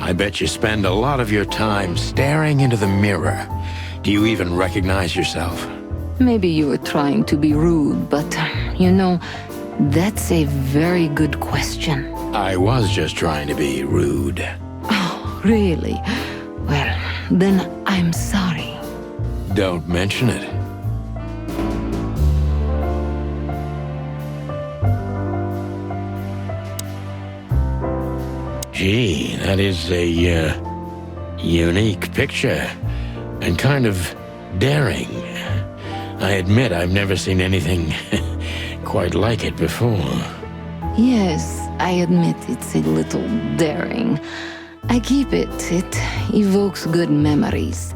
I bet you spend a lot of your time staring into the mirror. Do you even recognize yourself? Maybe you were trying to be rude, but, that's a very good question. I was just trying to be rude. Oh, really? Well, then I'm sorry. Don't mention it. Gee, that is a, unique picture. And kind of daring. I admit I've never seen anything quite like it before. Yes, I admit it's a little daring. I keep it. It evokes good memories.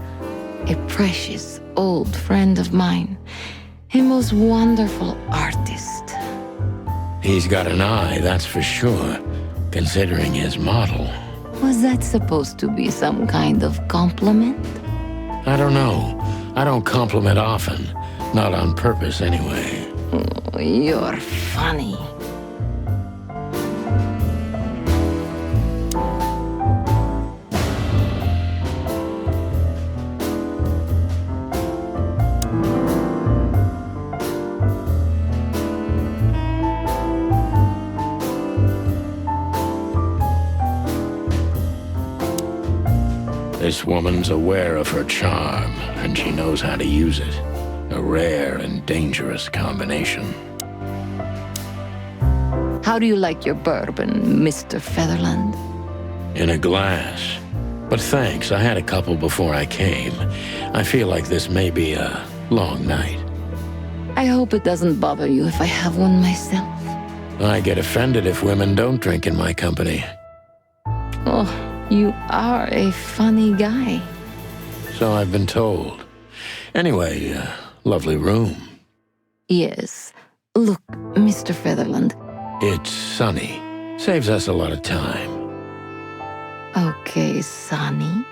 A precious old friend of mine. A most wonderful artist. He's got an eye, that's for sure, considering his model. Was that supposed to be some kind of compliment? I don't know. I don't compliment often. Not on purpose, anyway. Oh, you're funny. This woman's aware of her charm, and she knows how to use it. A rare and dangerous combination. How do you like your bourbon, Mr. Featherland? In a glass. But thanks, I had a couple before I came. I feel like this may be a long night. I hope it doesn't bother you if I have one myself. I get offended if women don't drink in my company. Oh, you are a funny guy. So I've been told. Anyway, lovely room. Yes. Look, Mr. Featherland. It's sunny. Saves us a lot of time. Okay, Sonny.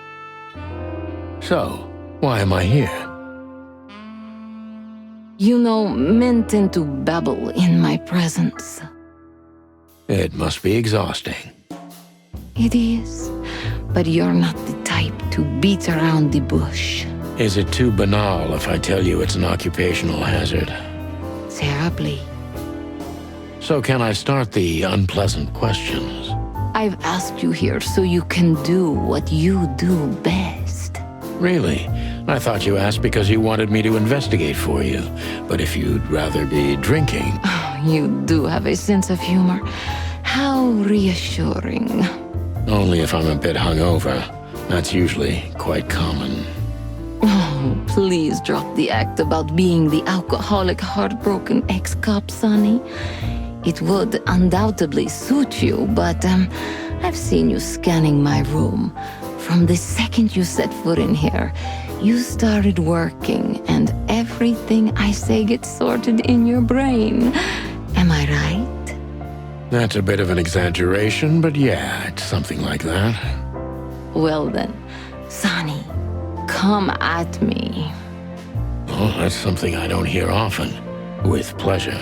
So, why am I here? You know, men tend to babble in my presence. It must be exhausting. It is. But you're not the type to beat around the bush. Is it too banal if I tell you it's an occupational hazard? Terribly. So can I start the unpleasant questions? I've asked you here so you can do what you do best. Really? I thought you asked because you wanted me to investigate for you. But if you'd rather be drinking... You do have a sense of humor. How reassuring. Only if I'm a bit hungover. That's usually quite common. Oh, please drop the act about being the alcoholic, heartbroken ex-cop, Sonny. It would undoubtedly suit you, but I've seen you scanning my room. From the second you set foot in here, you started working, and everything I say gets sorted in your brain. Am I right? That's a bit of an exaggeration, but yeah, it's something like that. Well then, Sonny, come at me. Oh, that's something I don't hear often. With pleasure.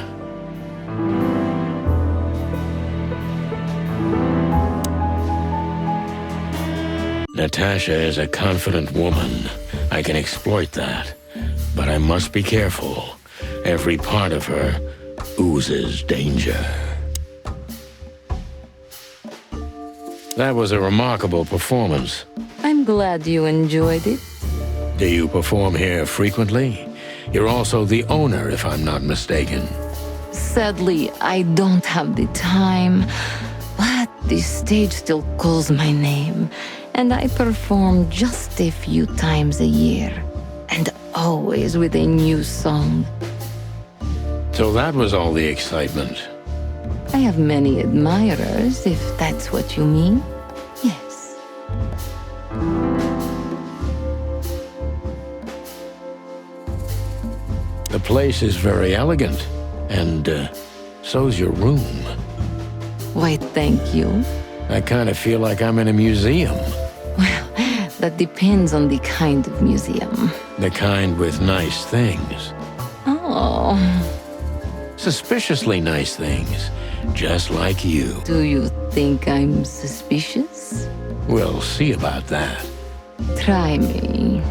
Natasha is a confident woman. I can exploit that. But I must be careful. Every part of her oozes danger. That was a remarkable performance. I'm glad you enjoyed it. Do you perform here frequently? You're also the owner, if I'm not mistaken. Sadly, I don't have the time, but the stage still calls my name, and I perform just a few times a year, and always with a new song. So that was all the excitement. I have many admirers, if that's what you mean. Yes. The place is very elegant, and so's your room. Why, thank you. I kind of feel like I'm in a museum. Well, that depends on the kind of museum. The kind with nice things. Oh, Suspiciously nice things. just like you. Do you think I'm suspicious? We'll see about that. Try me.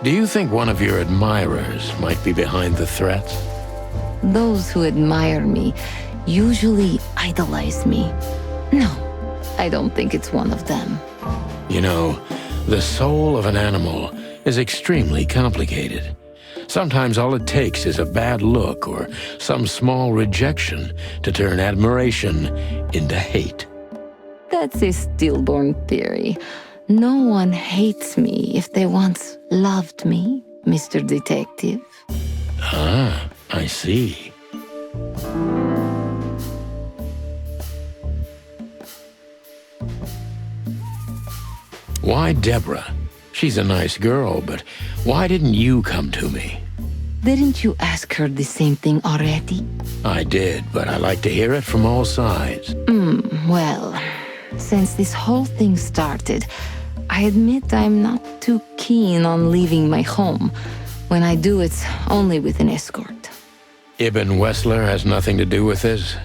Do you think one of your admirers might be behind the threats? Those who admire me usually idolize me. No, I don't think it's one of them. You know, the soul of an animal is extremely complicated. Sometimes all it takes is a bad look or some small rejection to turn admiration into hate. That's a stillborn theory. No one hates me if they once loved me, Mr. Detective. Ah, I see. Why Deborah? She's a nice girl, but why didn't you come to me? Didn't you ask her the same thing already? I did, but I like to hear it from all sides. Well, since this whole thing started, I admit I'm not too keen on leaving my home. When I do, it's only with an escort. Ibn Wessler has nothing to do with this?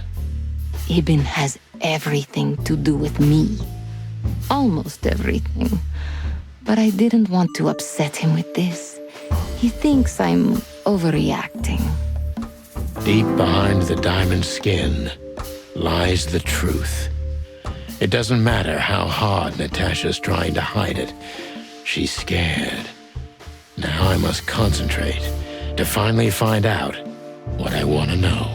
Ibn has everything to do with me. Almost everything. But I didn't want to upset him with this. He thinks I'm overreacting. Deep behind the diamond skin lies the truth. It doesn't matter how hard Natasha's trying to hide it. She's scared. Now I must concentrate to finally find out what I want to know.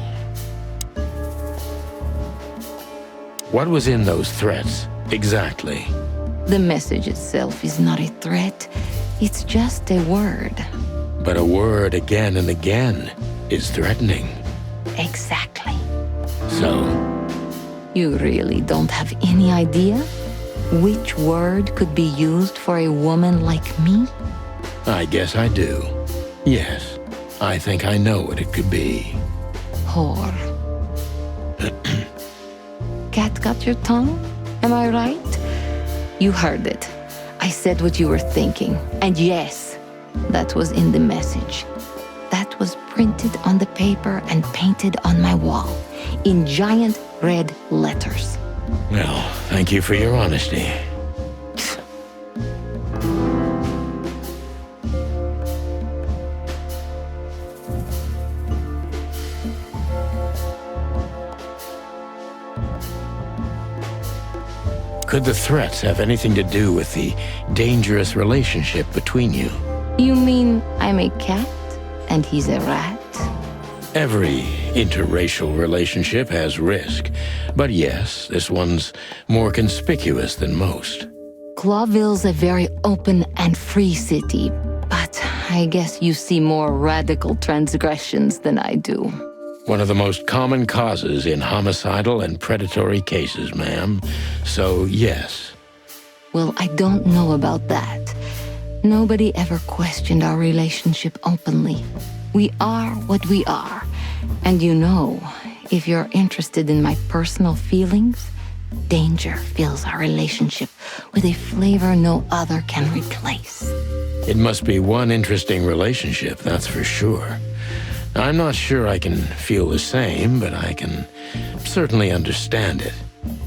What was in those threats, exactly? The message itself is not a threat. It's just a word. But a word again and again is threatening. Exactly. So, You really don't have any idea which word could be used for a woman like me? I guess I do. Yes, I think I know what it could be. Whore. Cat got your tongue? Am I right? You heard it. I said what you were thinking. And yes, that was in the message. That was printed on the paper and painted on my wall in giant red letters. Well, thank you for your honesty. Could the threats have anything to do with the dangerous relationship between you? You mean I'm a cat and he's a rat? Every interracial relationship has risk, but yes, this one's more conspicuous than most. Clawville's a very open and free city, but I guess you see more radical transgressions than I do. One of the most common causes in homicidal and predatory cases, ma'am. So, yes. Well, I don't know about that. Nobody ever questioned our relationship openly. We are what we are. And you know, if you're interested in my personal feelings, danger fills our relationship with a flavor no other can replace. It must be one interesting relationship, that's for sure. I'm not sure I can feel the same, but I can certainly understand it.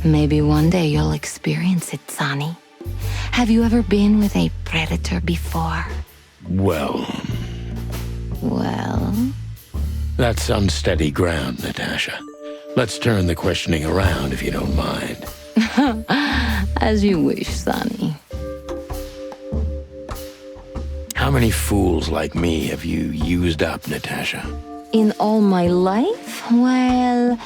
Maybe one day you'll experience it, Sonny. Have you ever been with a predator before? Well, that's unsteady ground, Natasha. Let's turn the questioning around if you don't mind. As you wish, Sonny. How many fools like me have you used up, Natasha? In all my life? Well,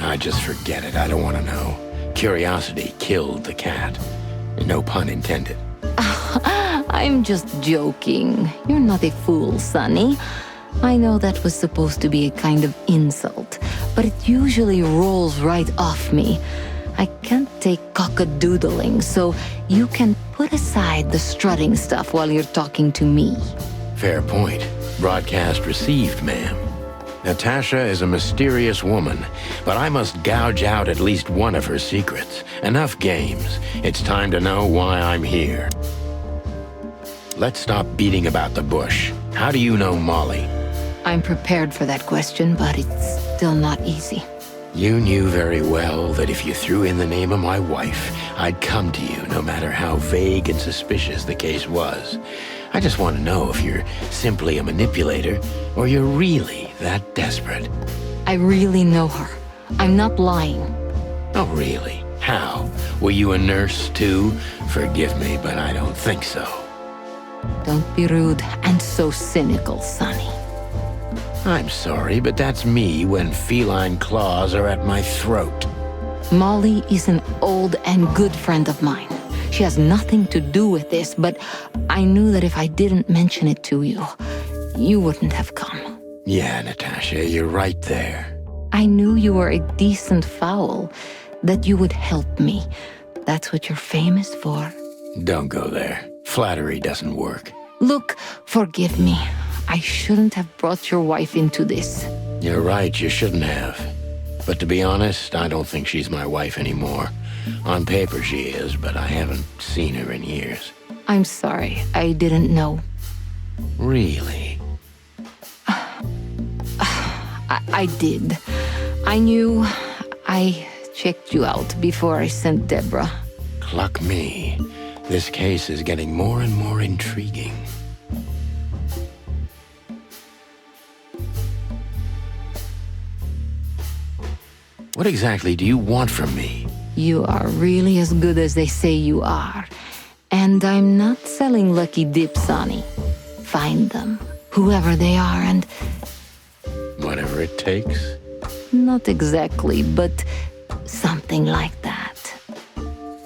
I just forget it. I don't want to know. Curiosity killed the cat. No pun intended. I'm just joking. You're not a fool, Sonny. I know that was supposed to be a kind of insult, but it usually rolls right off me. I can't take cockadoodling, so you can put aside the strutting stuff while you're talking to me. Fair point. Broadcast received, ma'am. Natasha is a mysterious woman, but I must gouge out at least one of her secrets. Enough games. It's time to know why I'm here. Let's stop beating about the bush. How do you know Molly? I'm prepared for that question, but it's still not easy. You knew very well that if you threw in the name of my wife, I'd come to you, no matter how vague and suspicious the case was. I just want to know if you're simply a manipulator, or you're really that desperate. I really know her. I'm not lying. Oh, really? How? Were you a nurse, too? Forgive me, but I don't think so. Don't be rude and so cynical, Sonny. I'm sorry, but that's me when feline claws are at my throat. Molly is an old and good friend of mine. She has nothing to do with this, but I knew that if I didn't mention it to you, you wouldn't have come. Yeah, Natasha, you're right there. I knew you were a decent fowl, that you would help me. That's what you're famous for. Don't go there. Flattery doesn't work. Look, forgive me. I shouldn't have brought your wife into this. You're right, you shouldn't have. But to be honest, I don't think she's my wife anymore. On paper she is, but I haven't seen her in years. I'm sorry, I didn't know. Really? I did. I knew. I checked you out before I sent Deborah. Cluck me. This case is getting more and more intriguing. What exactly do you want from me? You are really as good as they say you are. And I'm not selling lucky dips, Sonny. Find them, whoever they are, and... Whatever it takes? Not exactly, but something like that.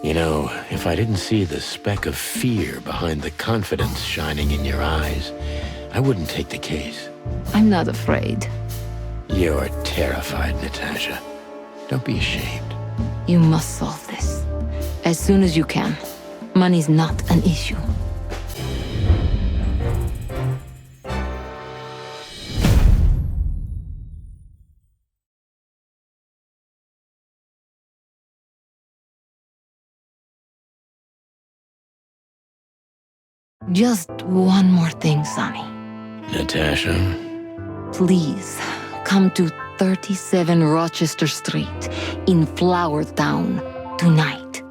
You know, if I didn't see the speck of fear behind the confidence shining in your eyes, I wouldn't take the case. I'm not afraid. You're terrified, Natasha. Don't be ashamed. You must solve this. As soon as you can. Money's not an issue. Just one more thing, Sonny. Natasha? Please, come to 37 Rochester Street in Flower Town tonight.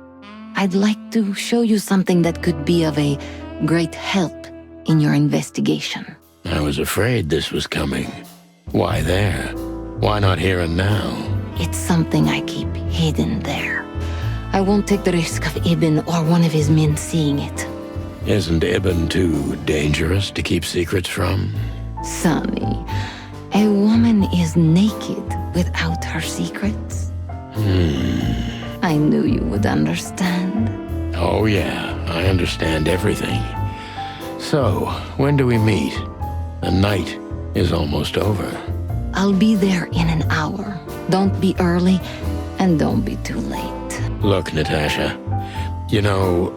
I'd like to show you something that could be of a great help in your investigation. I was afraid this was coming. Why there? Why not here and now? It's something I keep hidden there. I won't take the risk of Ibn or one of his men seeing it. Isn't Ibn too dangerous to keep secrets from? Sonny, a woman is naked without her secrets. I knew you would understand. Oh yeah, I understand everything. So, when do we meet? The night is almost over. I'll be there in an hour. Don't be early, and don't be too late. Look, Natasha, you know...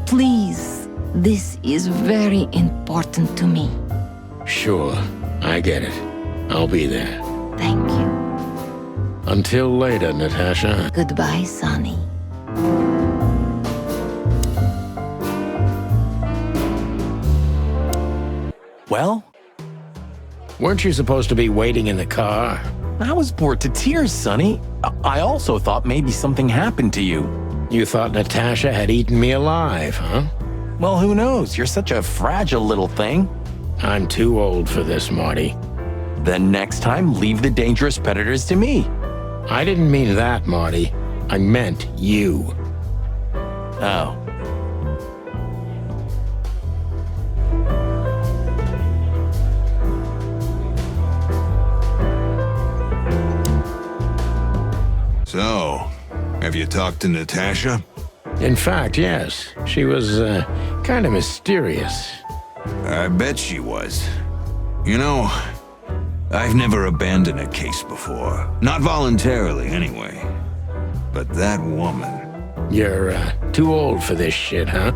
Please, this is very important to me. Sure, I get it. I'll be there. Thank you. Until later, Natasha. Goodbye, Sonny. Well? Weren't you supposed to be waiting in the car? I was bored to tears, Sonny. I also thought maybe something happened to you. You thought Natasha had eaten me alive, huh? Well, who knows? You're such a fragile little thing. I'm too old for this, Marty. Then next time, leave the dangerous predators to me. I didn't mean that, Marty. I meant you. Oh. So, have you talked to Natasha? In fact, yes. She was, kind of mysterious. I bet she was. You know, I've never abandoned a case before. Not voluntarily, anyway. But that woman... You're, too old for this shit, huh?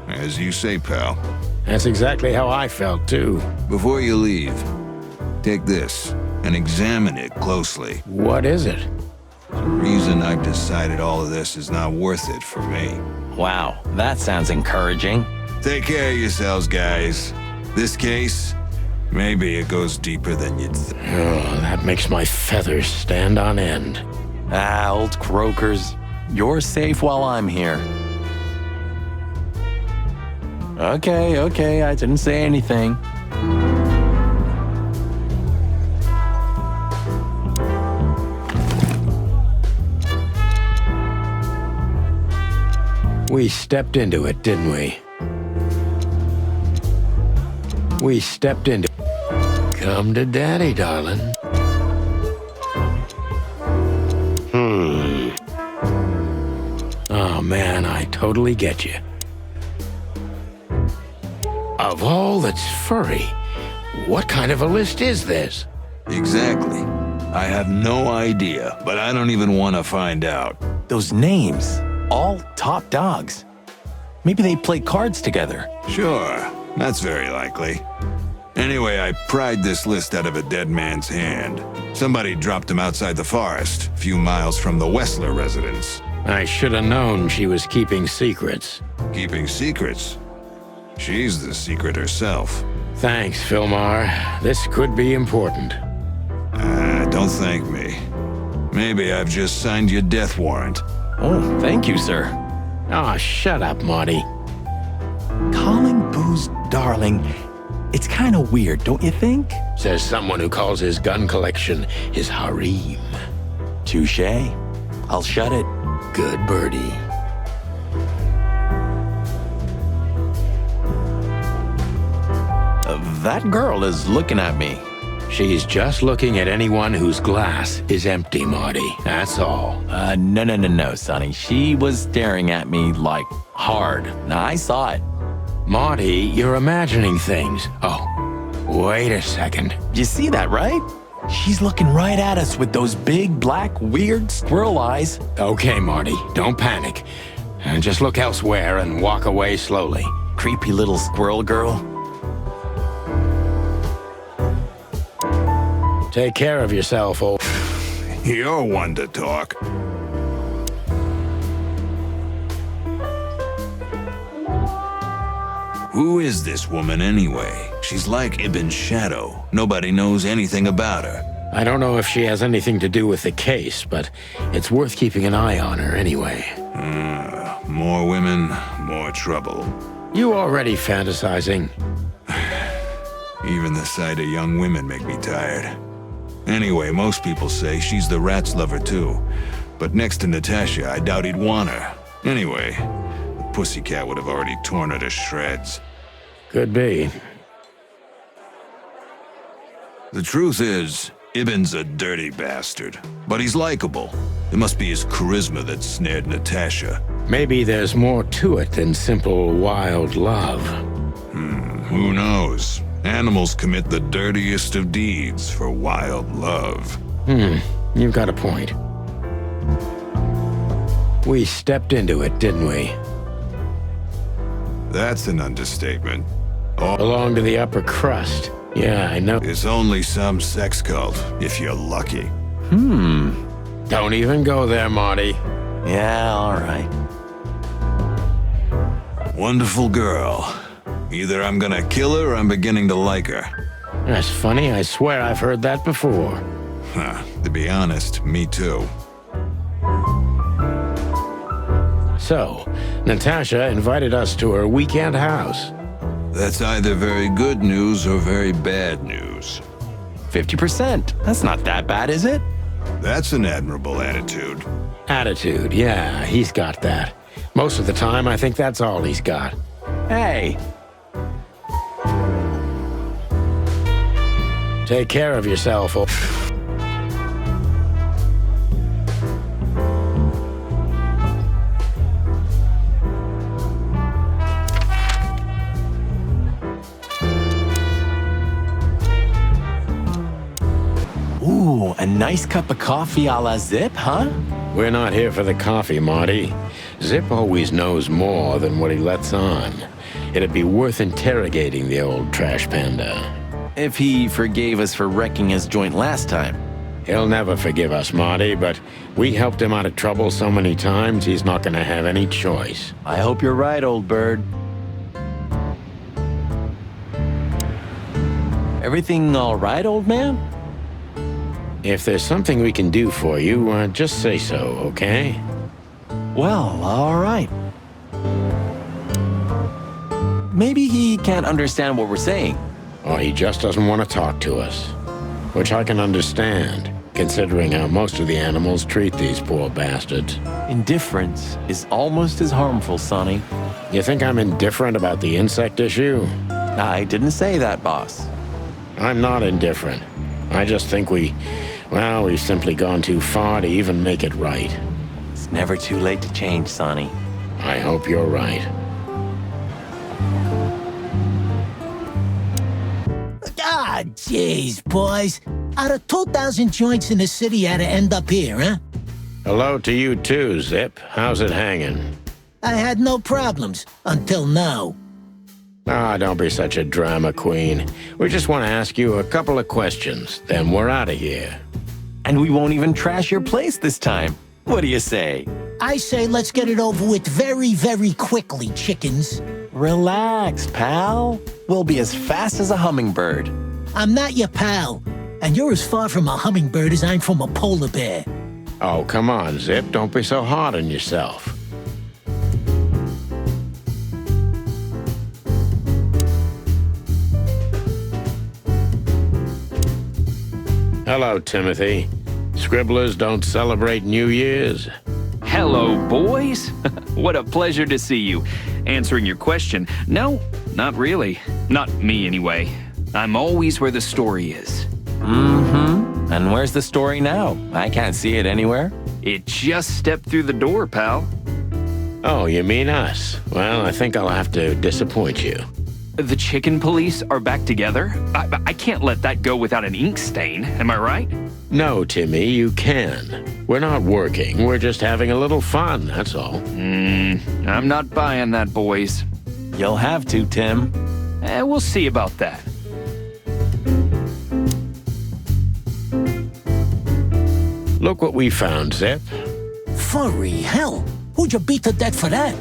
As you say, pal. That's exactly how I felt, too. Before you leave, take this and examine it closely. What is it? The reason I've decided all of this is not worth it for me. Wow, that sounds encouraging. Take care of yourselves, guys. This case, maybe it goes deeper than you'd think. Oh, that makes my feathers stand on end. Ah, old croakers. You're safe while I'm here. Okay, I didn't say anything. We stepped into it, didn't we? We stepped into it. Come to daddy, darling. Oh, man, I totally get you. Of all that's furry, what kind of a list is this? Exactly. I have no idea, but I don't even want to find out. Those names, all top dogs. Maybe they play cards together. Sure, that's very likely. Anyway, I pried this list out of a dead man's hand. Somebody dropped him outside the forest, a few miles from the Wessler residence. I should have known she was keeping secrets. Keeping secrets? She's the secret herself. Thanks, Philmar. This could be important. Don't thank me. Maybe I've just signed your death warrant. Oh, thank you, sir. Oh, shut up, Marty. Calling booze darling, it's kind of weird, don't you think? Says someone who calls his gun collection his harem. Touché. I'll shut it. Good birdie. That girl is looking at me. She's just looking at anyone whose glass is empty, Marty. That's all. No, Sonny. She was staring at me like hard. Now, I saw it. Marty, you're imagining things. Oh, wait a second. You see that, right? She's looking right at us with those big, black, weird squirrel eyes. Okay, Marty, don't panic. And just look elsewhere and walk away slowly. Creepy little squirrel girl. Take care of yourself, old... You're one to talk. Who is this woman anyway? She's like Ibn's shadow. Nobody knows anything about her. I don't know if she has anything to do with the case, but it's worth keeping an eye on her anyway. More women, more trouble. You already fantasizing? Even the sight of young women make me tired. Anyway, most people say she's the rat's lover too. But next to Natasha, I doubt he'd want her. Anyway, the pussycat would have already torn her to shreds. Could be. The truth is, Ibn's a dirty bastard. But he's likable. It must be his charisma that snared Natasha. Maybe there's more to it than simple wild love. Who knows? Animals commit the dirtiest of deeds for wild love. You've got a point. We stepped into it, didn't we? That's an understatement. Belong to the upper crust. Yeah, I know. It's only some sex cult, if you're lucky. Don't even go there, Marty. Yeah, all right. Wonderful girl. Either I'm gonna kill her or I'm beginning to like her. That's funny. I swear I've heard that before. To be honest, me too. So, Natasha invited us to her weekend house. That's either very good news or very bad news. 50%. That's not that bad, is it? That's an admirable attitude. Attitude, yeah, he's got that. Most of the time, I think that's all he's got. Hey, Take care of yourself, old... ooh, a nice cup of coffee a la Zip, huh? We're not here for the coffee, Marty. Zip always knows more than what he lets on. It'd be worth interrogating the old trash panda. If he forgave us for wrecking his joint last time. He'll never forgive us, Marty, but we helped him out of trouble so many times, he's not gonna have any choice. I hope you're right, old bird. Everything all right, old man? If there's something we can do for you, just say so, okay? Well, all right. Maybe he can't understand what we're saying. Or he just doesn't want to talk to us. Which I can understand, considering how most of the animals treat these poor bastards. Indifference is almost as harmful, Sonny. You think I'm indifferent about the insect issue? I didn't say that, boss. I'm not indifferent. I just think we've simply gone too far to even make it right. It's never too late to change, Sonny. I hope you're right. Ah, jeez, boys. Out of 2,000 joints in the city, how'd it end up here, huh? Hello to you too, Zip. How's it hanging? I had no problems, until now. Ah, don't be such a drama queen. We just want to ask you a couple of questions, then we're out of here. And we won't even trash your place this time. What do you say? I say let's get it over with very, very quickly, chickens. Relax, pal. We'll be as fast as a hummingbird. I'm not your pal, and you're as far from a hummingbird as I'm from a polar bear. Oh, come on, Zip. Don't be so hard on yourself. Hello, Timothy. Scribblers don't celebrate New Year's. Hello, boys. What a pleasure to see you. Answering your question, no, not really. Not me, anyway. I'm always where the story is. Mm-hmm. And where's the story now? I can't see it anywhere. It just stepped through the door, pal. Oh, you mean us? Well, I think I'll have to disappoint you. The chicken police are back together? I can't let that go without an ink stain, am I right? No, Timmy, you can. We're not working. We're just having a little fun, that's all. I'm not buying that, boys. You'll have to, Tim. We'll see about that. Look what we found, Zip. Furry hell. Who'd you beat to death for that?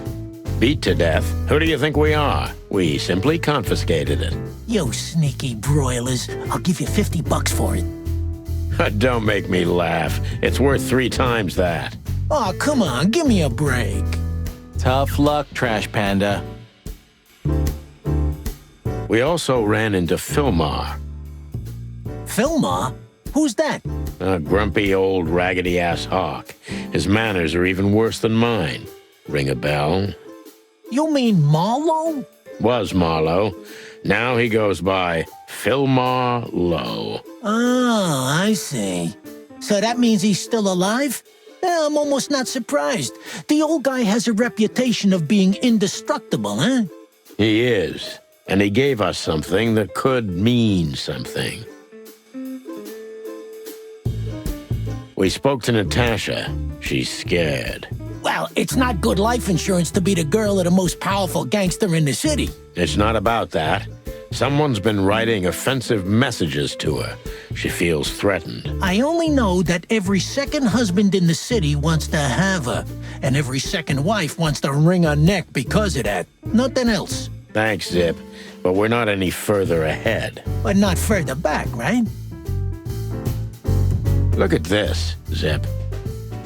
Beat to death? Who do you think we are? We simply confiscated it. You sneaky broilers. I'll give you $50 for it. Don't make me laugh. It's worth 3 times that. Oh, come on, give me a break. Tough luck, Trash Panda. We also ran into Filmar. Filmar? Who's that? A grumpy old raggedy-ass hawk. His manners are even worse than mine. Ring a bell? You mean Marlowe? Was Marlowe. Now he goes by Filmar Lowe. Oh, I see. So that means he's still alive? Yeah, I'm almost not surprised. The old guy has a reputation of being indestructible, huh? He is. And he gave us something that could mean something. We spoke to Natasha. She's scared. Well, it's not good life insurance to be the girl of the most powerful gangster in the city. It's not about that. Someone's been writing offensive messages to her. She feels threatened. I only know that every second husband in the city wants to have her, and every second wife wants to wring her neck because of that. Nothing else. Thanks, Zip. But we're not any further ahead. But not further back, right? Look at this, Zip.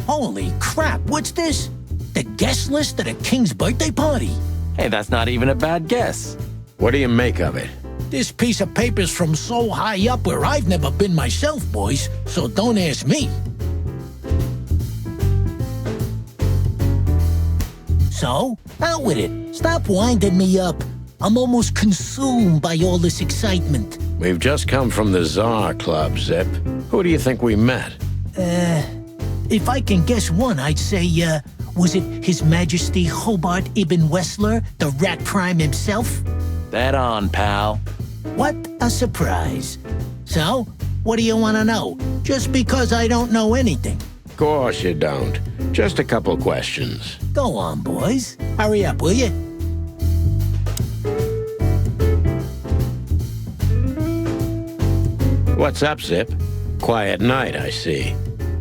Holy crap, what's this? The guest list at a king's birthday party. Hey, that's not even a bad guess. What do you make of it? This piece of paper's from so high up where I've never been myself, boys, so don't ask me. So, out with it. Stop winding me up. I'm almost consumed by all this excitement. We've just come from the Tsar Club, Zip. Who do you think we met? If I can guess one, I'd say, was it His Majesty Hobart Ibn Wessler, the Rat Prime himself? That on, pal. What a surprise. So, what do you want to know? Just because I don't know anything. Of course you don't. Just a couple questions. Go on, boys. Hurry up, will you? What's up, Zip? Quiet night, I see.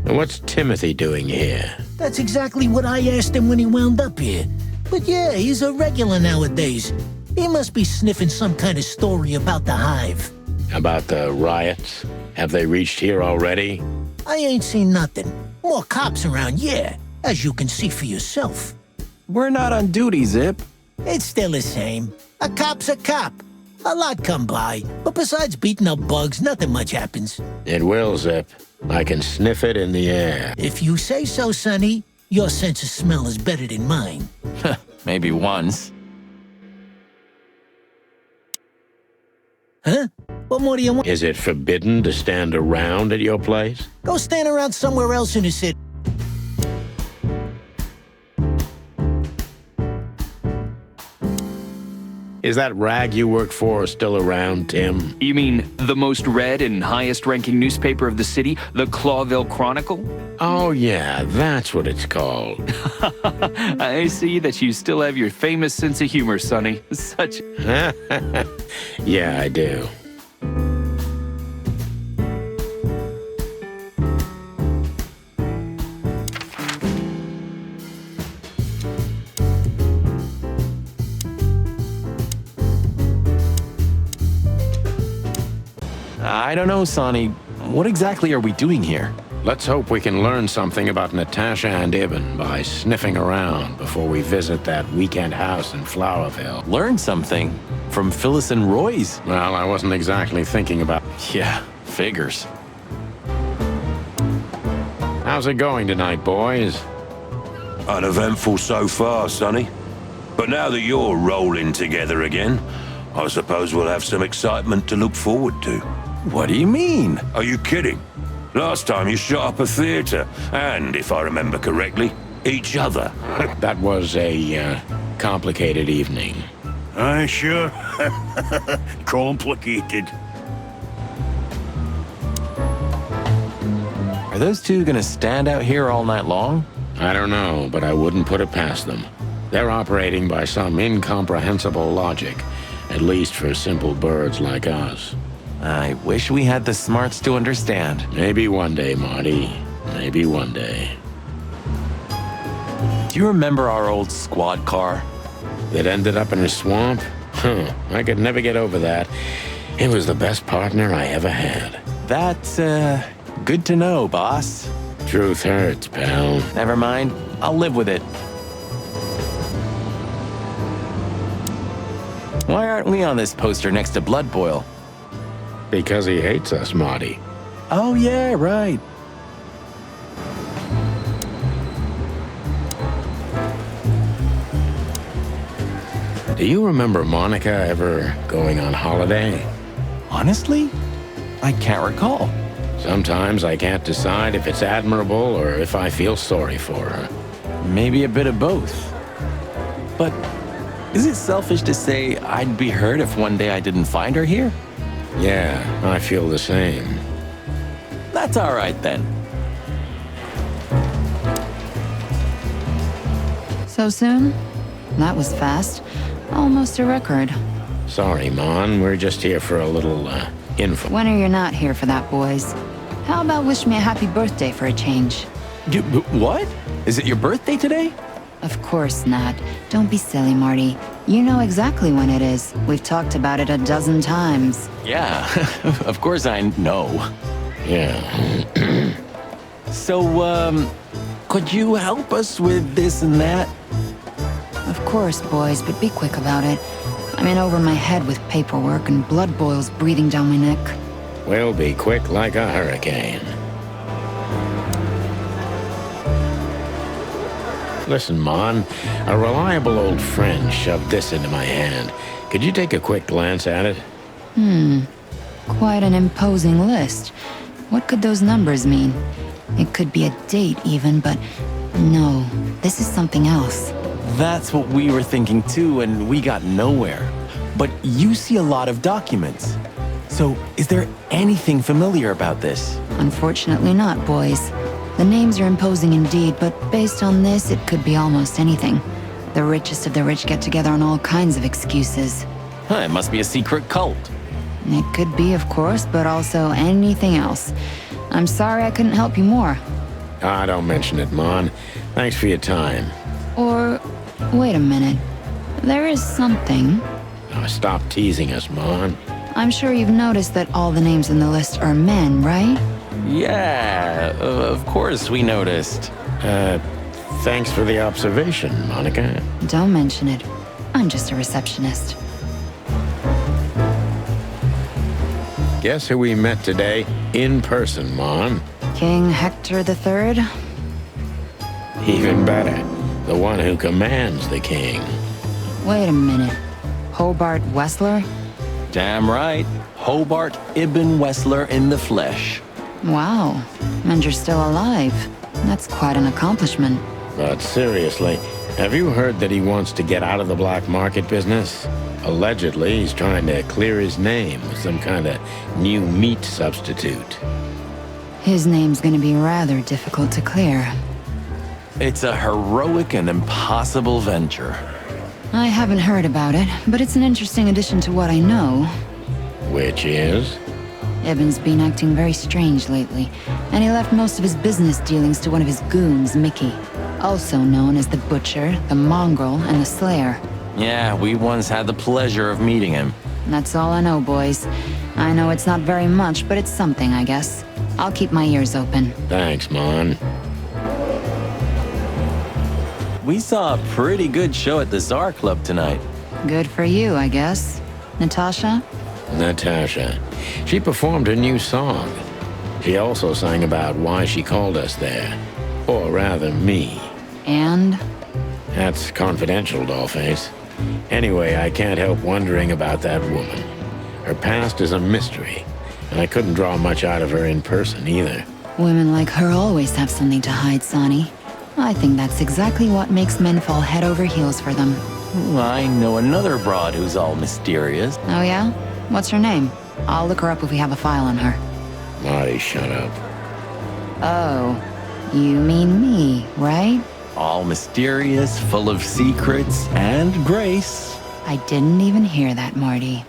And what's Timothy doing here? That's exactly what I asked him when he wound up here. But yeah, he's a regular nowadays. He must be sniffing some kind of story about the hive. About the riots? Have they reached here already? I ain't seen nothing. More cops around, yeah, as you can see for yourself. We're not on duty, Zip. It's still the same. A cop's a cop. A lot come by, but besides beating up bugs, nothing much happens. It will, Zip. I can sniff it in the air. If you say so, Sonny, your sense of smell is better than mine. Maybe once. Huh? What more do you want? Is it forbidden to stand around at your place? Go stand around somewhere else in the city. Is that rag you work for still around, Tim? You mean the most read and highest ranking newspaper of the city, the Clawville Chronicle? Oh, yeah, that's what it's called. I see that you still have your famous sense of humor, Sonny. Such. Yeah, I do. I don't know, Sonny. What exactly are we doing here? Let's hope we can learn something about Natasha and Ibn by sniffing around before we visit that weekend house in Flowerville. Learn something from Phyllis and Roy's. Well, I wasn't exactly thinking about... Yeah, figures. How's it going tonight, boys? Uneventful so far, Sonny. But now that you're rolling together again, I suppose we'll have some excitement to look forward to. What do you mean? Are you kidding? Last time you shot up a theater, and, if I remember correctly, each other. That was a complicated evening. Aye, sure. Complicated. Are those two gonna stand out here all night long? I don't know, but I wouldn't put it past them. They're operating by some incomprehensible logic, at least for simple birds like us. I wish we had the smarts to understand. Maybe one day, Marty. Maybe one day. Do you remember our old squad car? That ended up in a swamp? Huh, I could never get over that. It was the best partner I ever had. That's, good to know, boss. Truth hurts, pal. Never mind. I'll live with it. Why aren't we on this poster next to Blood Boil? Because he hates us, Marty. Oh, yeah, right. Do you remember Monica ever going on holiday? Honestly, I can't recall. Sometimes I can't decide if it's admirable or if I feel sorry for her. Maybe a bit of both. But is it selfish to say I'd be hurt if one day I didn't find her here? Yeah, I feel the same. That's all right then. So soon? That was fast. Almost a record. Sorry, Mon. We're just here for a little, info. When are you not here for that, boys? How about wish me a happy birthday for a change? What? Is it your birthday today? Of course not. Don't be silly, Marty. You know exactly when it is. We've talked about it a dozen times. Yeah, of course I know. Yeah. So, could you help us with this and that? Of course, boys, but be quick about it. I'm in over my head with paperwork and blood boils breathing down my neck. We'll be quick like a hurricane. Listen, Mon, a reliable old friend shoved this into my hand. Could you take a quick glance at it? Quite an imposing list. What could those numbers mean? It could be a date even, but no, this is something else. That's what we were thinking too, and we got nowhere. But you see a lot of documents. So, is there anything familiar about this? Unfortunately not, boys. The names are imposing indeed, but based on this, it could be almost anything. The richest of the rich get together on all kinds of excuses. Huh, it must be a secret cult. It could be, of course, but also anything else. I'm sorry I couldn't help you more. Ah, don't mention it, Mon. Thanks for your time. Or, wait a minute. There is something. Stop teasing us, Mon. I'm sure you've noticed that all the names in the list are men, right? Yeah, of course we noticed. Thanks for the observation, Monica. Don't mention it. I'm just a receptionist. Guess who we met today in person, Mon? King Hector III? Even better, the one who commands the king. Wait a minute. Hobart Wessler? Damn right. Hobart Ibn Wessler in the flesh. Wow. And you're still alive. That's quite an accomplishment. But seriously, have you heard that he wants to get out of the black market business? Allegedly, he's trying to clear his name with some kind of new meat substitute. His name's gonna be rather difficult to clear. It's a heroic and impossible venture. I haven't heard about it, but it's an interesting addition to what I know. Which is? Ibn's been acting very strange lately, and he left most of his business dealings to one of his goons, Mickey. Also known as the Butcher, the Mongrel, and the Slayer. Yeah, we once had the pleasure of meeting him. That's all I know, boys. I know it's not very much, but it's something, I guess. I'll keep my ears open. Thanks, Mon. We saw a pretty good show at the Tsar Club tonight. Good for you, I guess. Natasha? Natasha. She performed a new song. She also sang about why she called us there. Or rather, me. And? That's confidential, Dollface. Anyway, I can't help wondering about that woman. Her past is a mystery, and I couldn't draw much out of her in person either. Women like her always have something to hide, Sonny. I think that's exactly what makes men fall head over heels for them. I know another broad who's all mysterious. Oh yeah? What's her name? I'll look her up if we have a file on her. Marty, shut up. Oh, you mean me, right? All mysterious, full of secrets, and grace. I didn't even hear that, Marty.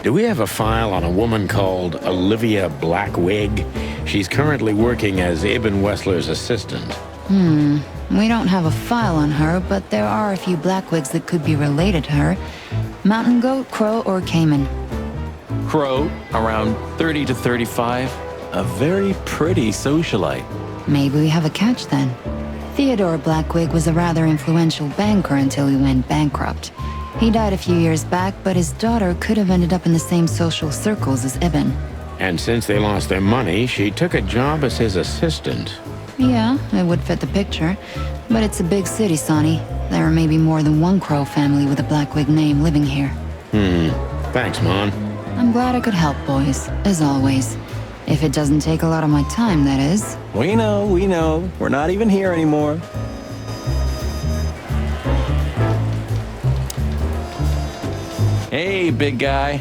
Do we have a file on a woman called Olivia Blackwig? She's currently working as Ibn Wessler's assistant. We don't have a file on her, but there are a few Blackwigs that could be related to her. Mountain Goat, Crow, or Cayman. Crow, around 30 to 35. A very pretty socialite. Maybe we have a catch then. Theodore Blackwig was a rather influential banker until he went bankrupt. He died a few years back, but his daughter could have ended up in the same social circles as Ibn. And since they lost their money, she took a job as his assistant. Yeah, it would fit the picture. But it's a big city, Sonny. There may be more than one Crow family with a Blackwig name living here. Thanks, Mon. I'm glad I could help, boys, as always. If it doesn't take a lot of my time, that is. We know. We're not even here anymore. Hey, big guy.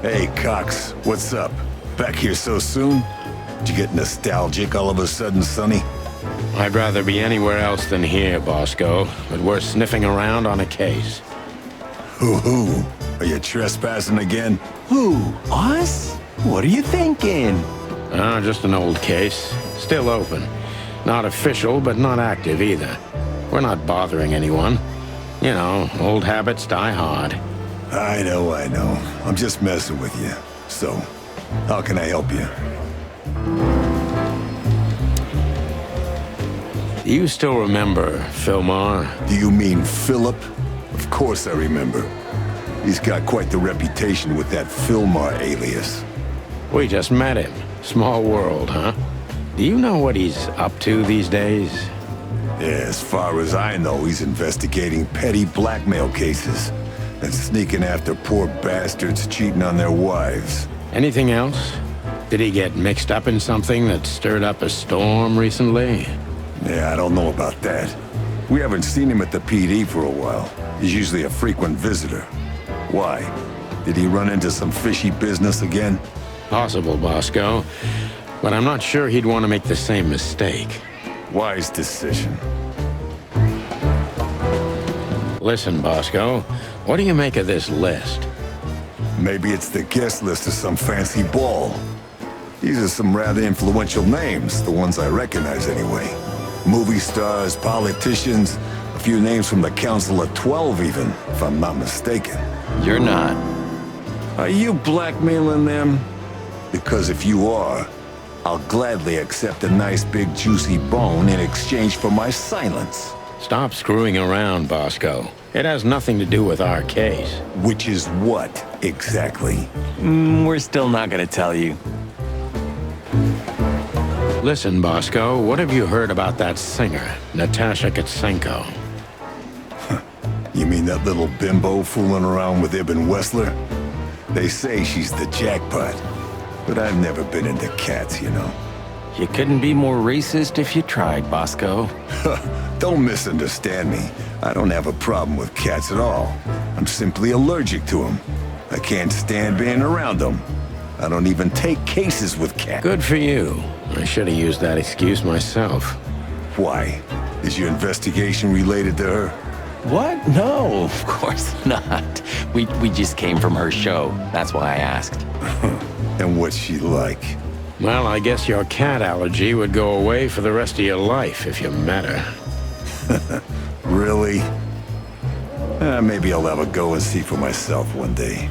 Hey, Cox, what's up? Back here so soon? Did you get nostalgic all of a sudden, Sonny? I'd rather be anywhere else than here, Bosco, but we're sniffing around on a case. Hoo-hoo. Are you trespassing again? Who? Us? What are you thinking? Just an old case. Still open. Not official, but not active either. We're not bothering anyone. You know, old habits die hard. I know. I'm just messing with you. So, how can I help you? Do you still remember Philmar? Do you mean Philip? Of course I remember. He's got quite the reputation with that Philmar alias. We just met him. Small world, huh? Do you know what he's up to these days? Yeah, as far as I know, he's investigating petty blackmail cases and sneaking after poor bastards cheating on their wives. Anything else? Did he get mixed up in something that stirred up a storm recently? Yeah, I don't know about that. We haven't seen him at the PD for a while. He's usually a frequent visitor. Why? Did he run into some fishy business again? Possible, Bosco. But I'm not sure he'd want to make the same mistake. Wise decision. Listen, Bosco, what do you make of this list? Maybe it's the guest list of some fancy ball. These are some rather influential names, the ones I recognize anyway. Movie stars, politicians, a few names from the Council of 12 even, if I'm not mistaken. You're not. Are you blackmailing them? Because if you are, I'll gladly accept a nice big juicy bone in exchange for my silence. Stop screwing around, Bosco. It has nothing to do with our case. Which is what, exactly? We're still not gonna tell you. Listen, Bosco, what have you heard about that singer, Natasha Katsenko? You mean that little bimbo fooling around with Ibn Wessler? They say she's the jackpot, but I've never been into cats, you know. You couldn't be more racist if you tried, Bosco. Don't misunderstand me. I don't have a problem with cats at all. I'm simply allergic to them. I can't stand being around them. I don't even take cases with cats. Good for you. I should have used that excuse myself. Why? Is your investigation related to her? What? No, of course not. We just came from her show. That's why I asked. And what's she like? Well, I guess your cat allergy would go away for the rest of your life if you met her. Really? Maybe I'll have a go and see for myself one day.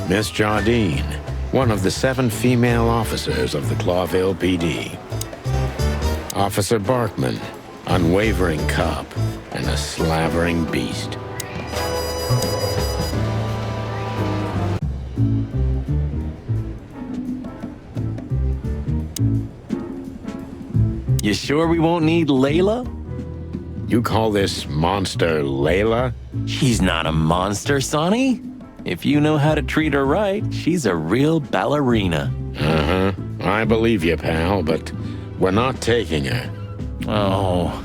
Miss Jardine, one of the 7 female officers of the Clawville PD. Officer Barkman, unwavering cop and a slavering beast. You sure we won't need Layla? You call this monster Layla? She's not a monster, Sonny. If you know how to treat her right, she's a real ballerina. Uh-huh. I believe you, pal, but we're not taking her. Oh.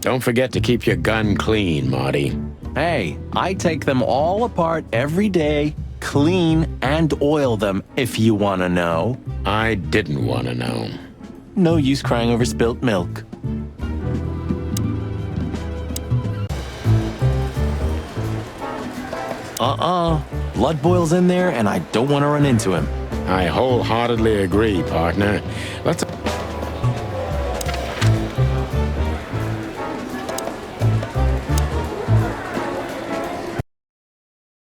Don't forget to keep your gun clean, Marty. Hey, I take them all apart every day, clean and oil them, if you want to know. I didn't want to know. No use crying over spilt milk. Blood boils in there, and I don't want to run into him. I wholeheartedly agree, partner. Let's